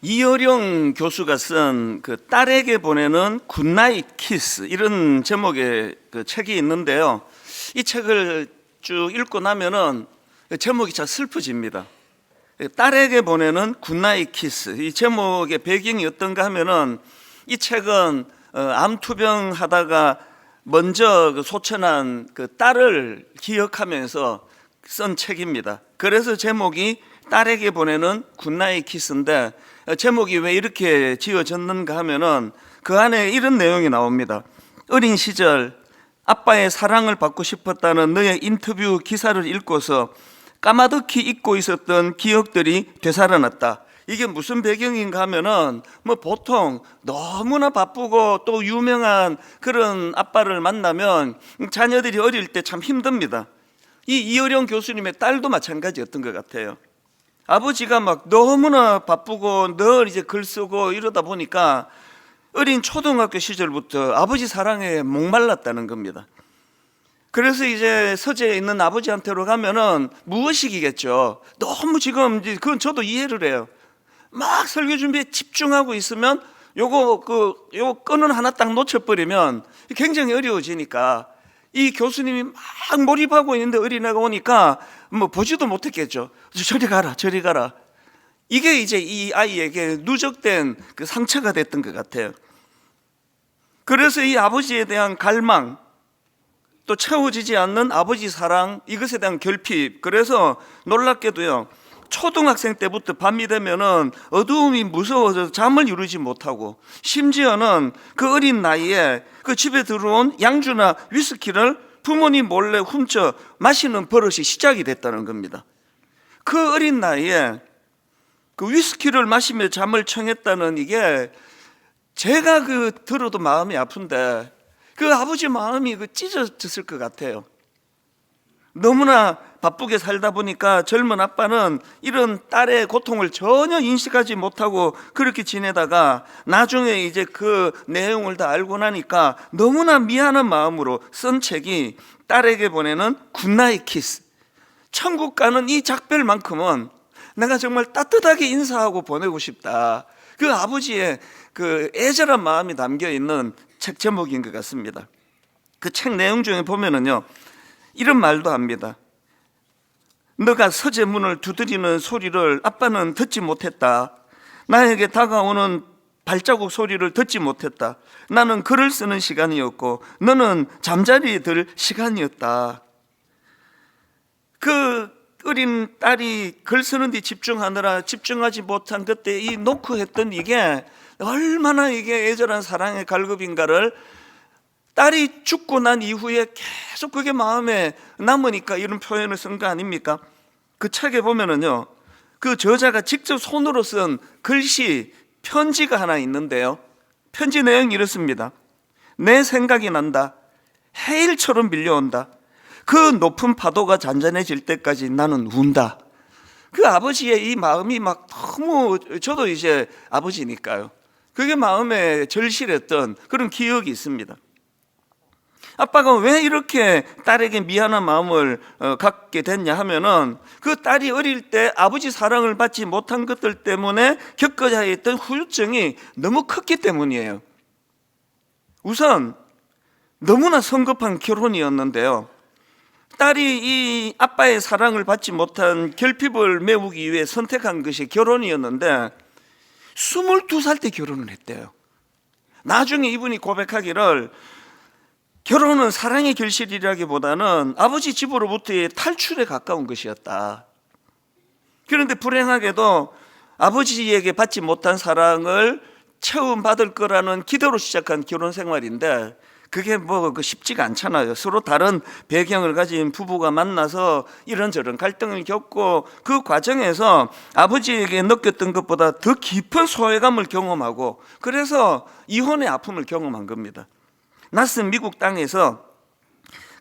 이어령 교수가 쓴 그 딸에게 보내는 굿나잇 키스 이런 제목의 그 책이 있는데요. 이 책을 쭉 읽고 나면은 제목이 참 슬퍼집니다. 딸에게 보내는 굿나잇 키스. 이 제목의 배경이 어떤가 하면은 이 책은 암투병 하다가 먼저 그 소천한 그 딸을 기억하면서 쓴 책입니다. 그래서 제목이 딸에게 보내는 굿나잇 키스인데, 제목이 왜 이렇게 지어졌는가 하면은 그 안에 이런 내용이 나옵니다. 어린 시절 아빠의 사랑을 받고 싶었다는 너의 인터뷰 기사를 읽고서 까마득히 잊고 있었던 기억들이 되살아났다. 이게 무슨 배경인가 하면은 보통 너무나 바쁘고 또 유명한 그런 아빠를 만나면 자녀들이 어릴 때 참 힘듭니다. 이 이어령 교수님의 딸도 마찬가지였던 것 같아요. 아버지가 막 너무나 바쁘고 늘 이제 글 쓰고 이러다 보니까 어린 초등학교 시절부터 아버지 사랑에 목말랐다는 겁니다. 그래서 이제 서재에 있는 아버지한테로 가면은 무의식이겠죠. 너무 지금 그건 저도 이해를 해요. 막 설교 준비에 집중하고 있으면 요거 끈을 하나 딱 놓쳐버리면 굉장히 어려워지니까 이 교수님이 막 몰입하고 있는데 어린애가 오니까 보지도 못했겠죠. 저리 가라, 저리 가라. 이게 이제 이 아이에게 누적된 그 상처가 됐던 것 같아요. 그래서 이 아버지에 대한 갈망, 또 채워지지 않는 아버지 사랑, 이것에 대한 결핍. 그래서 놀랍게도요, 초등학생 때부터 밤이 되면은 어두움이 무서워서 잠을 이루지 못하고, 심지어는 그 어린 나이에 그 집에 들어온 양주나 위스키를 부모님 몰래 훔쳐 마시는 버릇이 시작이 됐다는 겁니다. 그 어린 나이에 그 위스키를 마시며 잠을 청했다는 이게 제가 들어도 마음이 아픈데 그 아버지 마음이 찢어졌을 것 같아요. 너무나 바쁘게 살다 보니까 젊은 아빠는 이런 딸의 고통을 전혀 인식하지 못하고 그렇게 지내다가 나중에 이제 그 내용을 다 알고 나니까 너무나 미안한 마음으로 쓴 책이 딸에게 보내는 굿나잇 키스. 천국 가는 이 작별만큼은 내가 정말 따뜻하게 인사하고 보내고 싶다. 그 아버지의 그 애절한 마음이 담겨 있는 책 제목인 것 같습니다. 그 책 내용 중에 보면은요, 이런 말도 합니다. 너가 서재 문을 두드리는 소리를 아빠는 듣지 못했다. 나에게 다가오는 발자국 소리를 듣지 못했다. 나는 글을 쓰는 시간이었고 너는 잠자리에 들 시간이었다. 그 어린 딸이 글 쓰는 데 집중하느라 집중하지 못한 그때 이 노크했던 이게 얼마나 이게 애절한 사랑의 갈급인가를 딸이 죽고 난 이후에 계속 그게 마음에 남으니까 이런 표현을 쓴 거 아닙니까? 그 책에 보면은요, 그 저자가 직접 손으로 쓴 글씨, 편지가 하나 있는데요. 편지 내용이 이렇습니다. 내 생각이 난다. 해일처럼 밀려온다. 그 높은 파도가 잔잔해질 때까지 나는 운다. 그 아버지의 이 마음이 막 너무, 저도 이제 아버지니까요, 그게 마음에 절실했던 그런 기억이 있습니다. 아빠가 왜 이렇게 딸에게 미안한 마음을 갖게 됐냐 하면은 그 딸이 어릴 때 아버지 사랑을 받지 못한 것들 때문에 겪어야 했던 후유증이 너무 컸기 때문이에요. 우선 너무나 성급한 결혼이었는데요, 딸이 이 아빠의 사랑을 받지 못한 결핍을 메우기 위해 선택한 것이 결혼이었는데 22살 때 결혼을 했대요. 나중에 이분이 고백하기를 결혼은 사랑의 결실이라기보다는 아버지 집으로부터의 탈출에 가까운 것이었다. 그런데 불행하게도 아버지에게 받지 못한 사랑을 체험받을 거라는 기대로 시작한 결혼 생활인데 그게 쉽지가 않잖아요. 서로 다른 배경을 가진 부부가 만나서 이런저런 갈등을 겪고 그 과정에서 아버지에게 느꼈던 것보다 더 깊은 소외감을 경험하고 그래서 이혼의 아픔을 경험한 겁니다. 낯선 미국 땅에서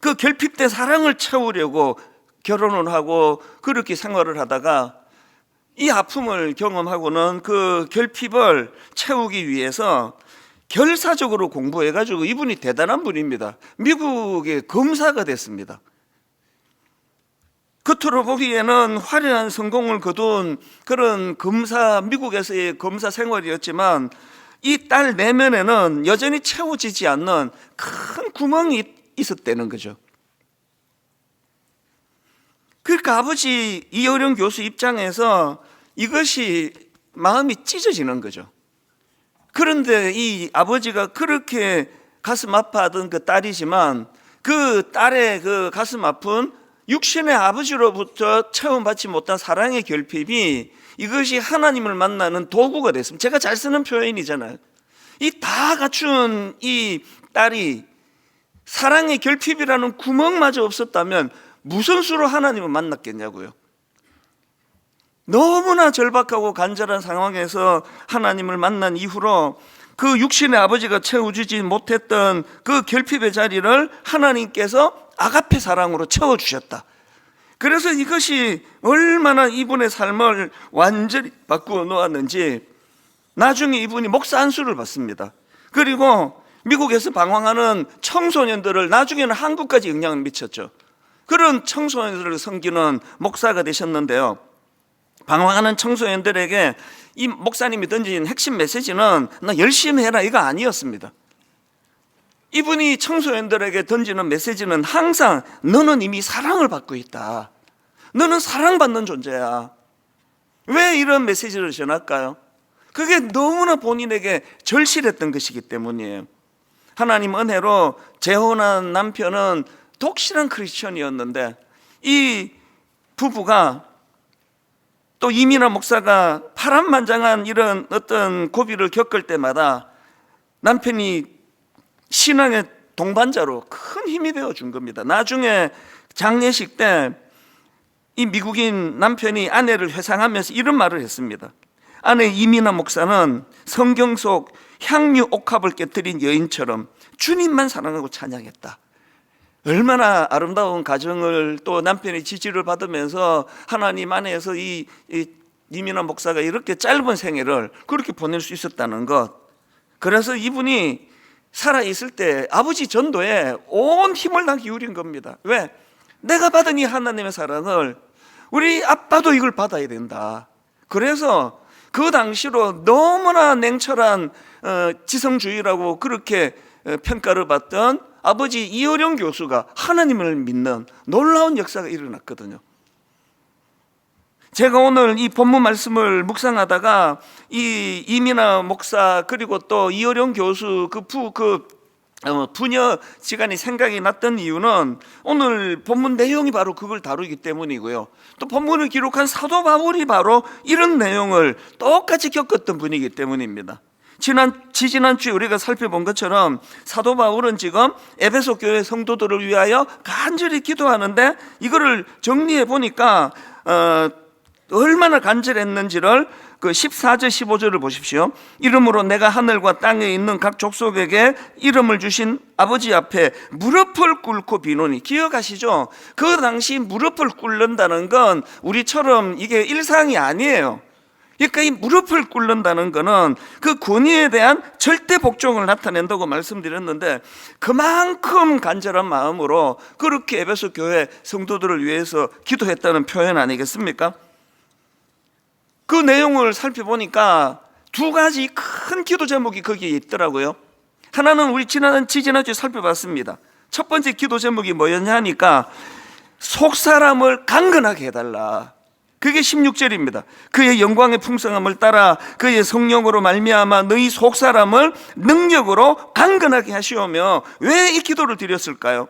그 결핍된 사랑을 채우려고 결혼을 하고 그렇게 생활을 하다가 이 아픔을 경험하고는 그 결핍을 채우기 위해서 결사적으로 공부해가지고 이분이 대단한 분입니다. 미국의 검사가 됐습니다. 겉으로 보기에는 화려한 성공을 거둔 그런 미국에서의 검사 생활이었지만 이 딸 내면에는 여전히 채워지지 않는 큰 구멍이 있었다는 거죠. 그러니까 아버지 이어령 교수 입장에서 이것이 마음이 찢어지는 거죠. 그런데 이 아버지가 그렇게 가슴 아파하던 그 딸이지만 그 딸의 그 가슴 아픈 육신의 아버지로부터 체험받지 못한 사랑의 결핍이 이것이 하나님을 만나는 도구가 됐습니다. 제가 잘 쓰는 표현이잖아요. 이 다 갖춘 이 딸이 사랑의 결핍이라는 구멍마저 없었다면 무슨 수로 하나님을 만났겠냐고요. 너무나 절박하고 간절한 상황에서 하나님을 만난 이후로 그 육신의 아버지가 채워주지 못했던 그 결핍의 자리를 하나님께서 아가페 사랑으로 채워주셨다. 그래서 이것이 얼마나 이분의 삶을 완전히 바꾸어 놓았는지 나중에 이분이 목사 안수를 받습니다. 그리고 미국에서 방황하는 청소년들을 나중에는 한국까지 영향을 미쳤죠. 그런 청소년들을 섬기는 목사가 되셨는데요, 방황하는 청소년들에게 이 목사님이 던진 핵심 메시지는 너 열심히 해라 이거 아니었습니다. 이분이 청소년들에게 던지는 메시지는 항상 너는 이미 사랑을 받고 있다. 너는 사랑받는 존재야. 왜 이런 메시지를 전할까요? 그게 너무나 본인에게 절실했던 것이기 때문이에요. 하나님 은혜로 재혼한 남편은 독실한 크리스천이었는데 이 부부가 또 이민아 목사가 파란만장한 이런 어떤 고비를 겪을 때마다 남편이 신앙의 동반자로 큰 힘이 되어 준 겁니다. 나중에 장례식 때 이 미국인 남편이 아내를 회상하면서 이런 말을 했습니다. 아내 이민아 목사는 성경 속 향유 옥합을 깨뜨린 여인처럼 주님만 사랑하고 찬양했다. 얼마나 아름다운 가정을 또 남편의 지지를 받으면서 하나님 안에서 이 이민아 목사가 이렇게 짧은 생애를 그렇게 보낼 수 있었다는 것. 그래서 이분이 살아있을 때 아버지 전도에 온 힘을 다 기울인 겁니다. 왜? 내가 받은 이 하나님의 사랑을 우리 아빠도 이걸 받아야 된다. 그래서 그 당시로 너무나 냉철한 지성주의라고 그렇게 평가를 받던 아버지 이어령 교수가 하나님을 믿는 놀라운 역사가 일어났거든요. 제가 오늘 이 본문 말씀을 묵상하다가 이 이민아 목사 그리고 또 이어령 교수 부녀 시간이 생각이 났던 이유는 오늘 본문 내용이 바로 그걸 다루기 때문이고요. 또 본문을 기록한 사도 바울이 바로 이런 내용을 똑같이 겪었던 분이기 때문입니다. 지지난주에 우리가 살펴본 것처럼 사도 바울은 지금 에베소 교회 성도들을 위하여 간절히 기도하는데 이거를 정리해 보니까 얼마나 간절했는지를 그 14절 15절을 보십시오. 이름으로 내가 하늘과 땅에 있는 각 족속에게 이름을 주신 아버지 앞에 무릎을 꿇고 비노니. 기억하시죠? 그 당시 무릎을 꿇는다는 건 우리처럼 이게 일상이 아니에요. 그러니까 이 무릎을 꿇는다는 거는 그 권위에 대한 절대 복종을 나타낸다고 말씀드렸는데 그만큼 간절한 마음으로 그렇게 에베소 교회 성도들을 위해서 기도했다는 표현 아니겠습니까? 그 내용을 살펴보니까 두 가지 큰 기도 제목이 거기에 있더라고요. 하나는 우리 지지난주에 살펴봤습니다. 첫 번째 기도 제목이 뭐였냐 하니까 속 사람을 강건하게 해달라. 그게 16절입니다. 그의 영광의 풍성함을 따라 그의 성령으로 말미암아 너희 속 사람을 능력으로 강건하게 하시오며. 왜 이 기도를 드렸을까요?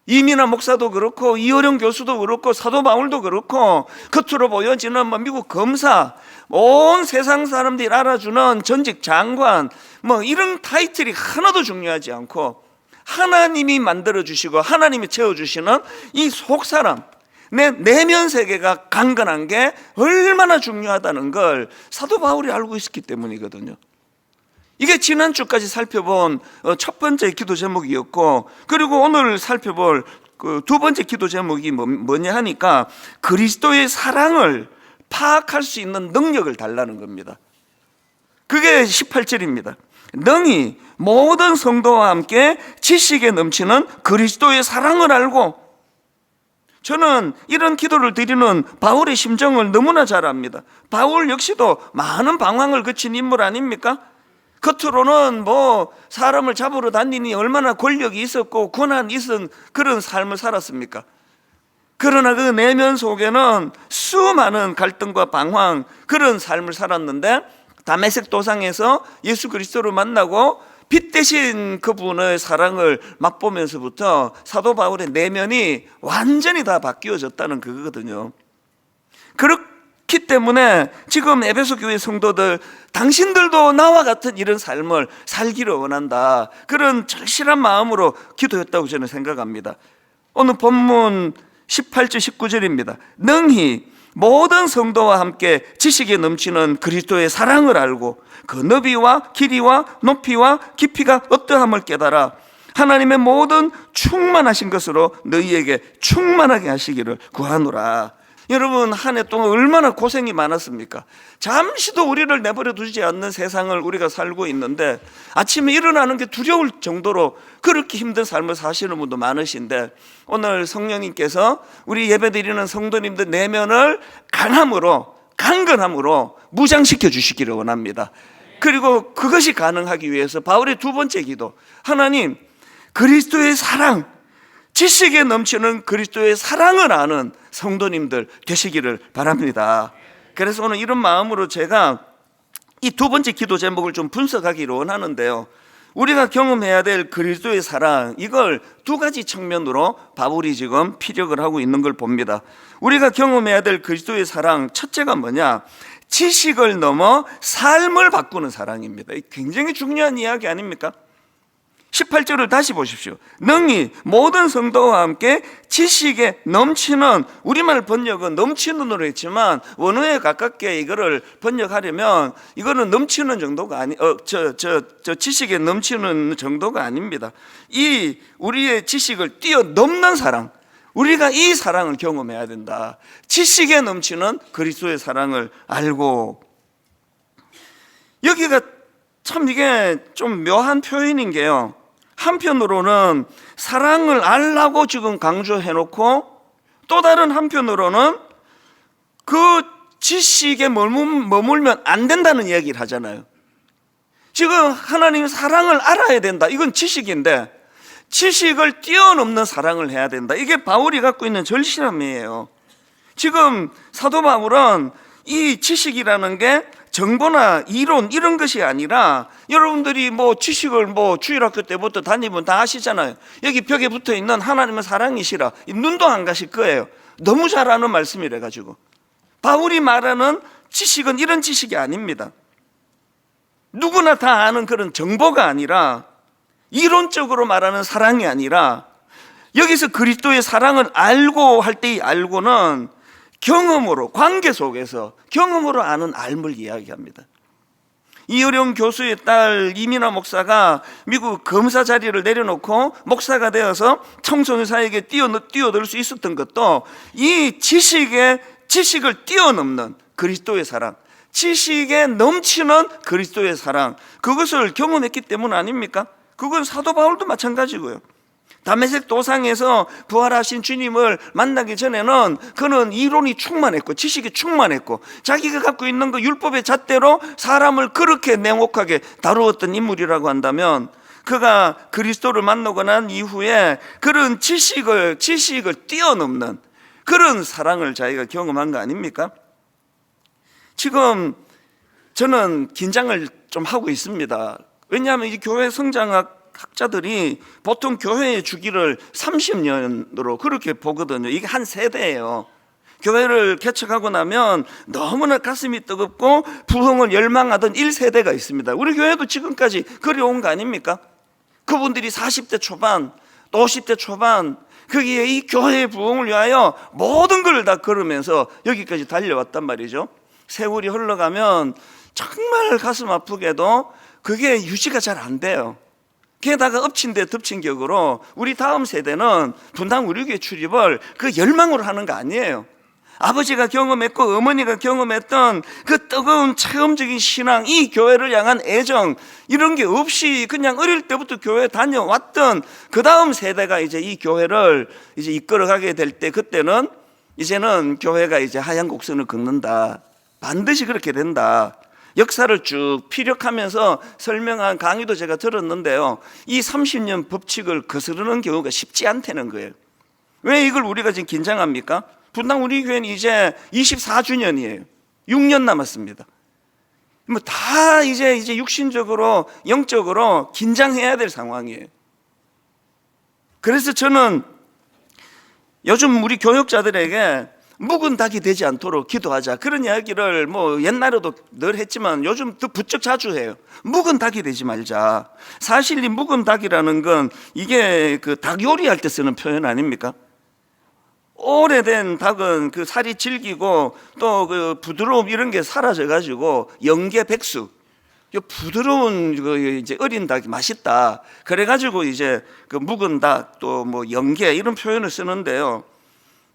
이민아 목사도 그렇고 이어령 교수도 그렇고 사도 바울도 그렇고 겉으로 보여지는 미국 검사, 온 세상 사람들이 알아주는 전직 장관 이런 타이틀이 하나도 중요하지 않고 하나님이 만들어주시고 하나님이 채워주시는 이 속사람, 내 내면 세계가 강건한 게 얼마나 중요하다는 걸 사도 바울이 알고 있었기 때문이거든요. 이게 지난주까지 살펴본 첫 번째 기도 제목이었고, 그리고 오늘 살펴볼 그 두 번째 기도 제목이 뭐냐 하니까 그리스도의 사랑을 파악할 수 있는 능력을 달라는 겁니다. 그게 18절입니다. 능히 모든 성도와 함께 지식에 넘치는 그리스도의 사랑을 알고. 저는 이런 기도를 드리는 바울의 심정을 너무나 잘 압니다. 바울 역시도 많은 방황을 거친 인물 아닙니까? 겉으로는 뭐 사람을 잡으러 다니니 얼마나 권력이 있었고 권한이 있은 그런 삶을 살았습니까? 그러나 그 내면 속에는 수많은 갈등과 방황, 그런 삶을 살았는데 다메섹 도상에서 예수 그리스도를 만나고 빛 대신 그분의 사랑을 맛보면서부터 사도 바울의 내면이 완전히 다 바뀌어졌다는 그거거든요. 그렇기 때문에 지금 에베소 교회 성도들, 당신들도 나와 같은 이런 삶을 살기를 원한다, 그런 절실한 마음으로 기도했다고 저는 생각합니다. 오늘 본문 18절 19절입니다. 능히 모든 성도와 함께 지식에 넘치는 그리스도의 사랑을 알고 그 너비와 길이와 높이와 깊이가 어떠함을 깨달아 하나님의 모든 충만하신 것으로 너희에게 충만하게 하시기를 구하노라. 여러분, 한 해 동안 얼마나 고생이 많았습니까? 잠시도 우리를 내버려 두지 않는 세상을 우리가 살고 있는데 아침에 일어나는 게 두려울 정도로 그렇게 힘든 삶을 사시는 분도 많으신데, 오늘 성령님께서 우리 예배드리는 성도님들 내면을 강함으로, 강건함으로 무장시켜 주시기를 원합니다. 그리고 그것이 가능하기 위해서 바울의 두 번째 기도, 하나님 그리스도의 사랑, 지식에 넘치는 그리스도의 사랑을 아는 성도님들 되시기를 바랍니다. 그래서 오늘 이런 마음으로 제가 이 두 번째 기도 제목을 좀 분석하기를 원하는데요, 우리가 경험해야 될 그리스도의 사랑, 이걸 두 가지 측면으로 바울이 지금 피력을 하고 있는 걸 봅니다. 우리가 경험해야 될 그리스도의 사랑, 첫째가 뭐냐? 지식을 넘어 삶을 바꾸는 사랑입니다. 굉장히 중요한 이야기 아닙니까? 18절을 다시 보십시오. 능히 모든 성도와 함께 지식에 넘치는, 우리말 번역은 넘치는으로 했지만 원어에 가깝게 이거를 번역하려면 이거는 넘치는 정도가 지식에 넘치는 정도가 아닙니다. 이 우리의 지식을 뛰어넘는 사랑, 우리가 이 사랑을 경험해야 된다. 지식에 넘치는 그리스도의 사랑을 알고. 여기가 참 이게 좀 묘한 표현인 게요, 한편으로는 사랑을 알라고 지금 강조해놓고 또 다른 한편으로는 그 지식에 머물면 안 된다는 얘기를 하잖아요. 지금 하나님 사랑을 알아야 된다, 이건 지식인데 지식을 뛰어넘는 사랑을 해야 된다. 이게 바울이 갖고 있는 절실함이에요. 지금 사도 바울은 이 지식이라는 게 정보나 이론 이런 것이 아니라, 여러분들이 뭐 지식을 뭐 주일학교 때부터 다니면 다 아시잖아요. 여기 벽에 붙어 있는 하나님은 사랑이시라, 눈도 안 가실 거예요. 너무 잘 아는 말씀이래 가지고. 바울이 말하는 지식은 이런 지식이 아닙니다. 누구나 다 아는 그런 정보가 아니라, 이론적으로 말하는 사랑이 아니라, 여기서 그리스도의 사랑을 알고 할 때 이 알고는 경험으로, 관계 속에서 경험으로 아는 알물 이야기합니다. 이어령 교수의 딸 이민아 목사가 미국 검사 자리를 내려놓고 목사가 되어서 청소년 사회에 뛰어들 수 있었던 것도 이 지식을 뛰어넘는 그리스도의 사랑, 지식에 넘치는 그리스도의 사랑, 그것을 경험했기 때문 아닙니까? 그건 사도 바울도 마찬가지고요. 다메섹 도상에서 부활하신 주님을 만나기 전에는 그는 이론이 충만했고 지식이 충만했고 자기가 갖고 있는 그 율법의 잣대로 사람을 그렇게 냉혹하게 다루었던 인물이라고 한다면, 그가 그리스도를 만나고 난 이후에 그런 지식을 뛰어넘는 그런 사랑을 자기가 경험한 거 아닙니까? 지금 저는 긴장을 좀 하고 있습니다. 왜냐하면 이 교회 성장학 학자들이 보통 교회의 주기를 30년으로 그렇게 보거든요. 이게 한 세대예요. 교회를 개척하고 나면 너무나 가슴이 뜨겁고 부흥을 열망하던 1세대가 있습니다. 우리 교회도 지금까지 그래온 거 아닙니까? 그분들이 40대 초반, 또 50대 초반, 거기에 이 교회의 부흥을 위하여 모든 걸 다 걸으면서 여기까지 달려왔단 말이죠. 세월이 흘러가면 정말 가슴 아프게도 그게 유지가 잘 안 돼요. 게다가 엎친 데 덮친 격으로 우리 다음 세대는 분당 우리 교회 출입을 그 열망으로 하는 거 아니에요. 아버지가 경험했고 어머니가 경험했던 그 뜨거운 체험적인 신앙, 이 교회를 향한 애정, 이런 게 없이 그냥 어릴 때부터 교회 다녀왔던 그 다음 세대가 이제 이 교회를 이제 이끌어가게 될 때, 그때는 이제는 교회가 이제 하얀 곡선을 긋는다, 반드시 그렇게 된다. 역사를 쭉 피력하면서 설명한 강의도 제가 들었는데요, 이 30년 법칙을 거스르는 경우가 쉽지 않다는 거예요. 왜 이걸 우리가 지금 긴장합니까? 분당 우리 교회는 이제 24주년이에요. 6년 남았습니다. 뭐 다 이제 육신적으로, 영적으로 긴장해야 될 상황이에요. 그래서 저는 요즘 우리 교육자들에게 묵은 닭이 되지 않도록 기도하자, 그런 이야기를 뭐 옛날에도 늘 했지만 요즘 더 부쩍 자주 해요. 묵은 닭이 되지 말자. 사실 이 묵은 닭이라는 건 이게 그 닭 요리할 때 쓰는 표현 아닙니까? 오래된 닭은 그 살이 질기고 또 그 부드러움 이런 게 사라져 가지고 영계 백숙, 부드러운 그 이제 어린 닭이 맛있다. 그래 가지고 이제 그 묵은 닭 또 뭐 영계 이런 표현을 쓰는데요.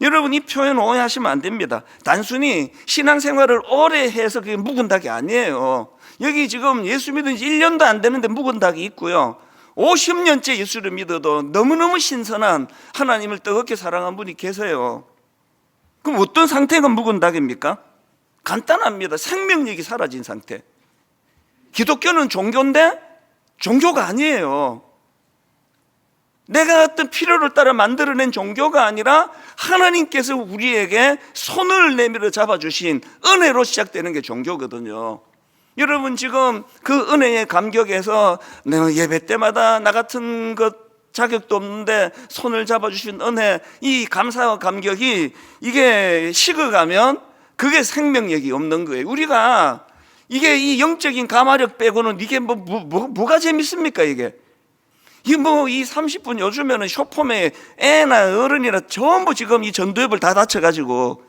여러분, 이 표현 오해하시면 안 됩니다. 단순히 신앙생활을 오래 해서 그게 묵은 닭이 아니에요. 여기 지금 예수 믿은 지 1년도 안 되는데 묵은 닭이 있고요, 50년째 예수를 믿어도 너무너무 신선한 하나님을 뜨겁게 사랑한 분이 계세요. 그럼 어떤 상태가 묵은 닭입니까? 간단합니다. 생명력이 사라진 상태. 기독교는 종교인데 종교가 아니에요. 내가 어떤 필요를 따라 만들어낸 종교가 아니라 하나님께서 우리에게 손을 내밀어 잡아주신 은혜로 시작되는 게 종교거든요. 여러분, 지금 그 은혜의 감격에서 내가 예배 때마다 나 같은 것 자격도 없는데 손을 잡아주신 은혜, 이 감사와 감격이 이게 식어가면 그게 생명력이 없는 거예요. 우리가 이게 이 영적인 감화력 빼고는 이게 뭐가 재밌습니까? 이게 뭐 이 30분 요즘에는 쇼폼에 애나 어른이나 전부 지금 이 전두엽을 다 다쳐가지고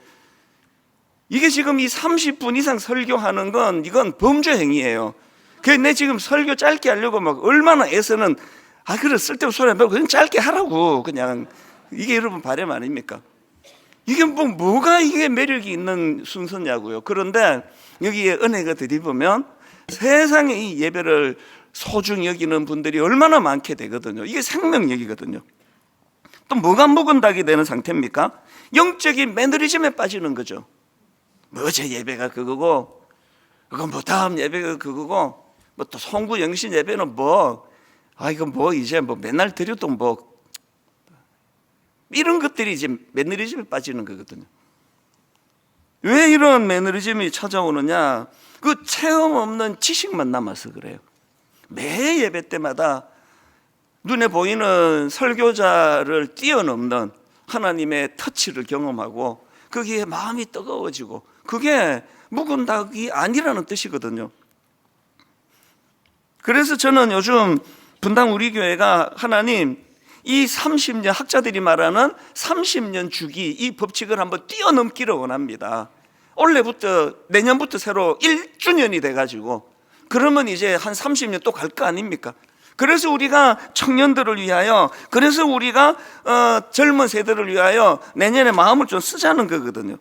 이게 지금 이 30분 이상 설교하는 건 이건 범죄 행위예요. 그래서 내 지금 설교 짧게 하려고 막 얼마나 애쓰는, 그래 쓸데없는 소리 안 하고 그냥 짧게 하라고, 그냥. 이게 여러분 바람 아닙니까? 이게 뭐가 이게 매력이 있는 순서냐고요. 그런데 여기에 은혜가 드리보면 세상에 이 예배를 소중히 여기는 분들이 얼마나 많게 되거든요. 이게 생명력이거든요. 또 뭐가 묵은 닭이 되는 상태입니까? 영적인 매너리즘에 빠지는 거죠. 뭐 제 예배가 그거고, 그건 뭐 다음 예배가 그거고, 뭐 또 송구 영신 예배는 이건 뭐 이제 뭐 맨날 드려도 뭐 이런 것들이 이제 매너리즘에 빠지는 거거든요. 왜 이런 매너리즘이 찾아오느냐? 그 체험 없는 지식만 남아서 그래요. 매 예배 때마다 눈에 보이는 설교자를 뛰어넘는 하나님의 터치를 경험하고 거기에 마음이 뜨거워지고, 그게 묵은 닭이 아니라는 뜻이거든요. 그래서 저는 요즘 분당 우리 교회가 하나님 이 30년, 학자들이 말하는 30년 주기, 이 법칙을 한번 뛰어넘기를 원합니다. 올해부터 내년부터 새로 1주년이 돼가지고 그러면 이제 한 30년 또 갈 거 아닙니까? 그래서 우리가 청년들을 위하여, 그래서 우리가 젊은 세대를 위하여 내년에 마음을 좀 쓰자는 거거든요.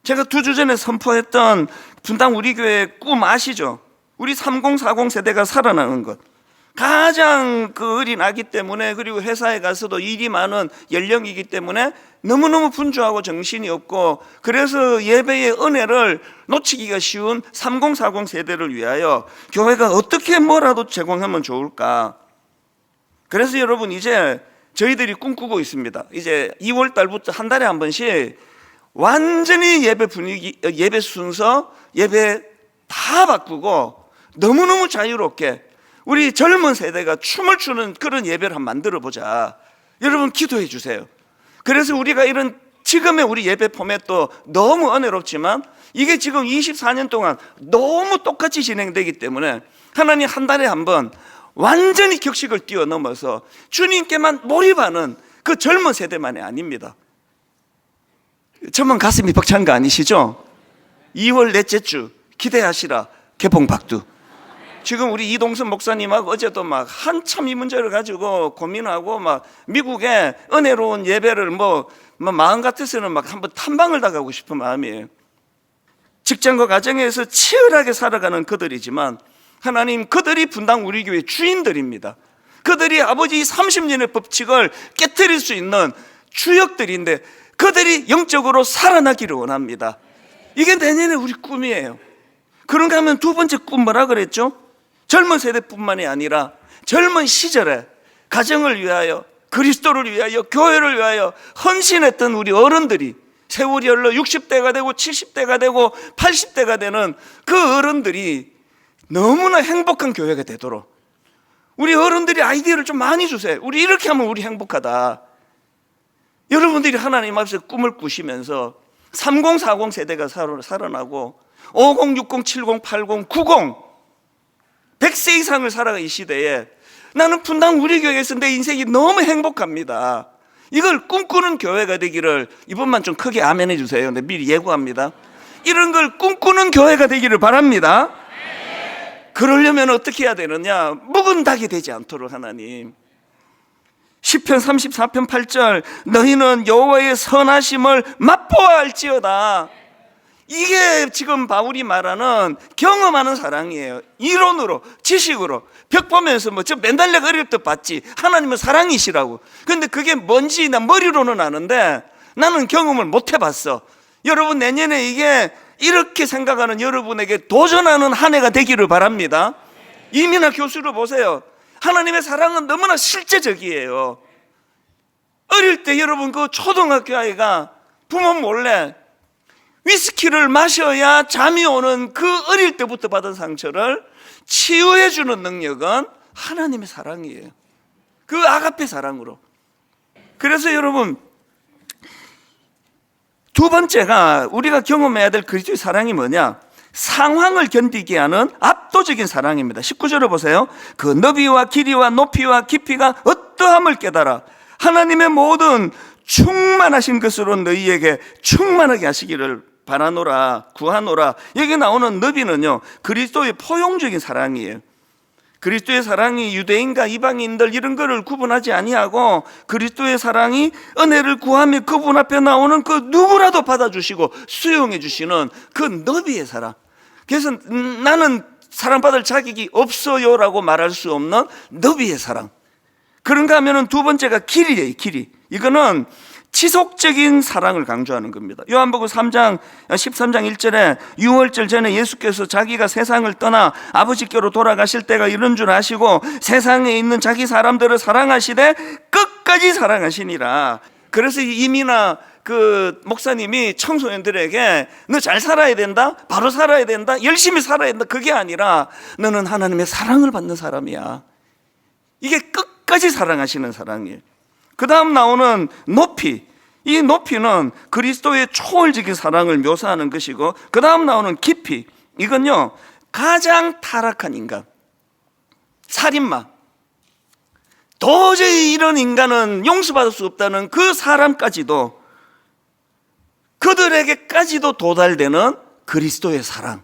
제가 2주 전에 선포했던 분당 우리 교회의 꿈 아시죠? 우리 3040 세대가 살아나는 것. 가장 그 어린 아기 때문에, 그리고 회사에 가서도 일이 많은 연령이기 때문에 너무너무 분주하고 정신이 없고, 그래서 예배의 은혜를 놓치기가 쉬운 3040 세대를 위하여 교회가 어떻게 뭐라도 제공하면 좋을까. 그래서 여러분, 이제 저희들이 꿈꾸고 있습니다. 이제 2월 달부터 한 달에 한 번씩 완전히 예배 분위기, 예배 순서, 예배 다 바꾸고 너무너무 자유롭게 우리 젊은 세대가 춤을 추는 그런 예배를 한번 만들어 보자. 여러분 기도해 주세요. 그래서 우리가 이런 지금의 우리 예배 포맷도 너무 은혜롭지만 이게 지금 24년 동안 너무 똑같이 진행되기 때문에 하나님 한 달에 한 번 완전히 격식을 뛰어넘어서 주님께만 몰입하는 그 젊은 세대만이 아닙니다. 저만 가슴이 벅찬 거 아니시죠? 2월 넷째 주 기대하시라. 개봉박두. 지금 우리 이동선 목사님하고 어제도 막 한참 이 문제를 가지고 고민하고 막 미국에 은혜로운 예배를 뭐 마음 같아서는 막 한번 탐방을 나가고 싶은 마음이에요. 직장과 가정에서 치열하게 살아가는 그들이지만 하나님, 그들이 분당 우리 교회 주인들입니다. 그들이 아버지 30년의 법칙을 깨트릴 수 있는 주역들인데 그들이 영적으로 살아나기를 원합니다. 이게 내년에 우리 꿈이에요. 그런가 하면 두 번째 꿈 뭐라 그랬죠? 젊은 세대뿐만이 아니라 젊은 시절에 가정을 위하여, 그리스도를 위하여, 교회를 위하여 헌신했던 우리 어른들이 세월이 흘러 60대가 되고 70대가 되고 80대가 되는 그 어른들이 너무나 행복한 교회가 되도록 우리 어른들이 아이디어를 좀 많이 주세요. 우리 이렇게 하면 우리 행복하다. 여러분들이 하나님 앞에서 꿈을 꾸시면서 3040 세대가 살아나고 50, 60, 70, 80, 90 100세 이상을 살아가 이 시대에 나는 분당 우리 교회에서 내 인생이 너무 행복합니다. 이걸 꿈꾸는 교회가 되기를, 이번만 좀 크게 아멘 해주세요. 네, 미리 예고합니다. 이런 걸 꿈꾸는 교회가 되기를 바랍니다. 그러려면 어떻게 해야 되느냐? 묵은 닭이 되지 않도록 하나님. 시편 34편 8절 너희는 여호와의 선하심을 맛보아 알지어다. 이게 지금 바울이 말하는 경험하는 사랑이에요. 이론으로, 지식으로 벽 보면서 저 맨날 내가 어릴 때 봤지, 하나님은 사랑이시라고. 근데 그게 뭔지 나 머리로는 아는데 나는 경험을 못 해봤어. 여러분, 내년에 이게 이렇게 생각하는 여러분에게 도전하는 한 해가 되기를 바랍니다. 이민아 교수를 보세요. 하나님의 사랑은 너무나 실제적이에요. 어릴 때 여러분 그 초등학교 아이가 부모 몰래 위스키를 마셔야 잠이 오는 그 어릴 때부터 받은 상처를 치유해 주는 능력은 하나님의 사랑이에요. 그 아가페 사랑으로. 그래서 여러분, 두 번째가 우리가 경험해야 될 그리스도의 사랑이 뭐냐? 상황을 견디게 하는 압도적인 사랑입니다. 19절을 보세요. 그 너비와 길이와 높이와 깊이가 어떠함을 깨달아 하나님의 모든 충만하신 것으로 너희에게 충만하게 하시기를 바라노라, 구하노라. 여기 나오는 너비는요, 그리스도의 포용적인 사랑이에요. 그리스도의 사랑이 유대인과 이방인들 이런 거를 구분하지 아니하고 그리스도의 사랑이 은혜를 구하며 그분 앞에 나오는 그 누구라도 받아주시고 수용해 주시는 그 너비의 사랑. 그래서 나는 사랑받을 자격이 없어요라고 말할 수 없는 너비의 사랑. 그런가 하면은 두 번째가 길이에요. 길이. 이거는 지속적인 사랑을 강조하는 겁니다. 요한복음 3장 13장 1절에 유월절 전에 예수께서 자기가 세상을 떠나 아버지께로 돌아가실 때가 이런 줄 아시고 세상에 있는 자기 사람들을 사랑하시되 끝까지 사랑하시니라. 그래서 이민아 그 목사님이 청소년들에게 너 잘 살아야 된다, 바로 살아야 된다, 열심히 살아야 된다, 그게 아니라 너는 하나님의 사랑을 받는 사람이야. 이게 끝까지 사랑하시는 사랑이에요. 그 다음 나오는 높이, 이 높이는 그리스도의 초월적인 사랑을 묘사하는 것이고, 그 다음 나오는 깊이, 이건요 가장 타락한 인간, 살인마, 도저히 이런 인간은 용서받을 수 없다는 그 사람까지도, 그들에게까지도 도달되는 그리스도의 사랑.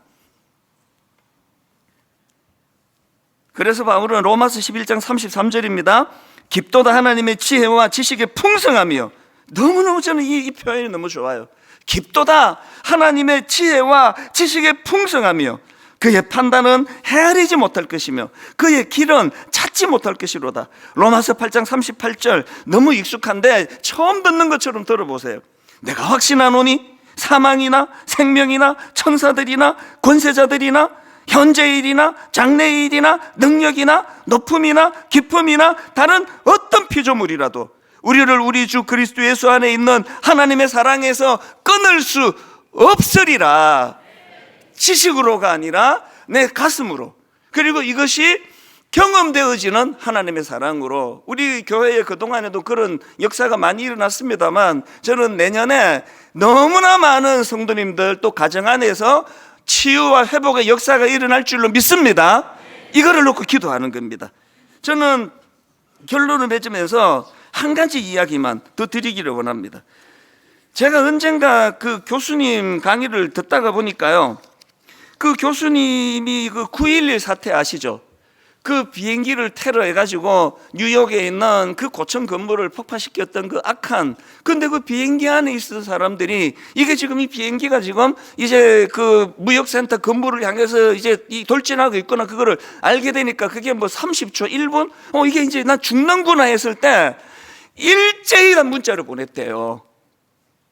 그래서 바울은 로마서 11장 33절입니다. 깊도다 하나님의 지혜와 지식의 풍성하며, 너무너무 저는 이 표현이 너무 좋아요. 깊도다 하나님의 지혜와 지식의 풍성하며 그의 판단은 헤아리지 못할 것이며 그의 길은 찾지 못할 것이로다. 로마서 8장 38절 너무 익숙한데 처음 듣는 것처럼 들어보세요. 내가 확신하노니 사망이나 생명이나 천사들이나 권세자들이나 현재의 일이나 장래의 일이나 능력이나 높음이나 깊음이나 다른 어떤 피조물이라도 우리를 우리 주 그리스도 예수 안에 있는 하나님의 사랑에서 끊을 수 없으리라. 지식으로가 아니라 내 가슴으로, 그리고 이것이 경험되어지는 하나님의 사랑으로. 우리 교회에 그동안에도 그런 역사가 많이 일어났습니다만 저는 내년에 너무나 많은 성도님들 또 가정 안에서 치유와 회복의 역사가 일어날 줄로 믿습니다. 이거를 놓고 기도하는 겁니다. 저는 결론을 맺으면서 한 가지 이야기만 더 드리기를 원합니다. 제가 언젠가 그 교수님 강의를 듣다가 보니까요, 그 교수님이 그 9.11 사태 아시죠? 그 비행기를 테러해가지고 뉴욕에 있는 그 고층 건물을 폭파시켰던 그 악한, 근데 그 비행기 안에 있었던 사람들이 이게 지금 이 비행기가 지금 이제 그 무역센터 건물을 향해서 이제 이 돌진하고 있거나 그거를 알게 되니까 그게 뭐 30초, 1분? 이게 이제 난 죽는구나 했을 때 일제히 문자를 보냈대요.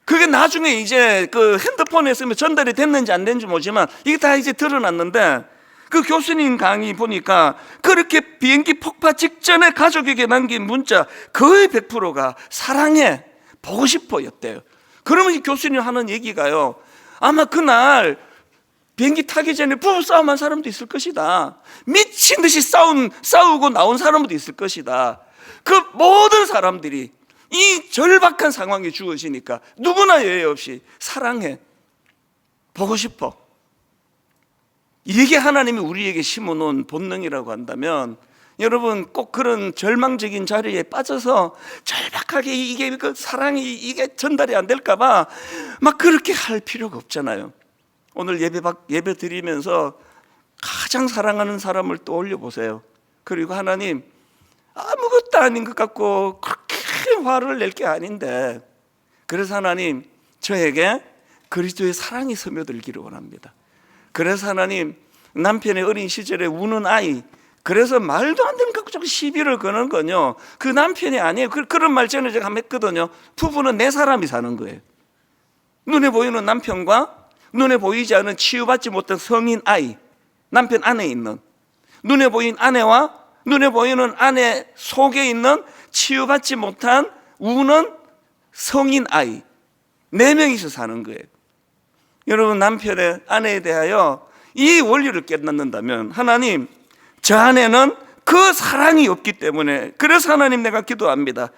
그게 나중에 이제 그 핸드폰에 쓰면 전달이 됐는지 안 됐는지 모르지만 이게 다 이제 드러났는데, 그 교수님 강의 보니까 그렇게 비행기 폭파 직전에 가족에게 남긴 문자 거의 100%가 사랑해, 보고 싶어 였대요. 그러면 이 교수님 하는 얘기가요, 아마 그날 비행기 타기 전에 부부싸움한 사람도 있을 것이다. 미친 듯이 싸우고 나온 사람도 있을 것이다. 그 모든 사람들이 이 절박한 상황에 주어지니까 누구나 예외 없이 사랑해, 보고 싶어. 이게 하나님이 우리에게 심어놓은 본능이라고 한다면, 여러분 꼭 그런 절망적인 자리에 빠져서 절박하게 이게 그 사랑이 이게 전달이 안 될까봐 막 그렇게 할 필요가 없잖아요. 오늘 예배 드리면서 가장 사랑하는 사람을 떠올려 보세요. 그리고 하나님, 아무것도 아닌 것 같고 그렇게 화를 낼 게 아닌데, 그래서 하나님 저에게 그리스도의 사랑이 스며들기를 원합니다. 그래서 하나님, 남편의 어린 시절에 우는 아이, 그래서 말도 안 되는 것 자꾸 시비를 거는 거요, 그 남편이 아니에요. 그런 말 전에 제가 한번 했거든요. 부부는 네 사람이 사는 거예요. 눈에 보이는 남편과 눈에 보이지 않은 치유받지 못한 성인 아이, 남편 안에 있는, 눈에 보이는 아내와 눈에 보이는 아내 속에 있는 치유받지 못한 우는 성인 아이, 네 명이서 사는 거예요. 여러분, 남편의 아내에 대하여 이 원리를 깨닫는다면, 하나님, 저 안에는 그 사랑이 없기 때문에, 그래서 하나님 내가 기도합니다.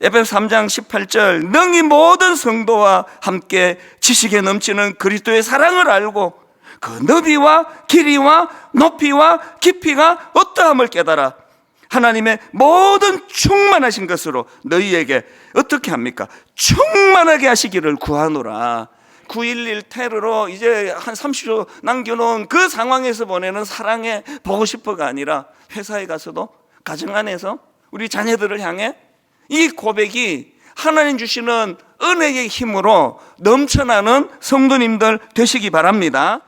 에베소 3장 18절, 능히 모든 성도와 함께 지식에 넘치는 그리스도의 사랑을 알고 그 너비와 길이와 높이와 깊이가 어떠함을 깨달아 하나님의 모든 충만하신 것으로 너희에게 어떻게 합니까? 충만하게 하시기를 구하노라. 9.11 테러로 이제 한 30초 남겨놓은 그 상황에서 보내는 사랑에 보고 싶어가 아니라, 회사에 가서도, 가정 안에서 우리 자녀들을 향해 이 고백이 하나님 주시는 은혜의 힘으로 넘쳐나는 성도님들 되시기 바랍니다.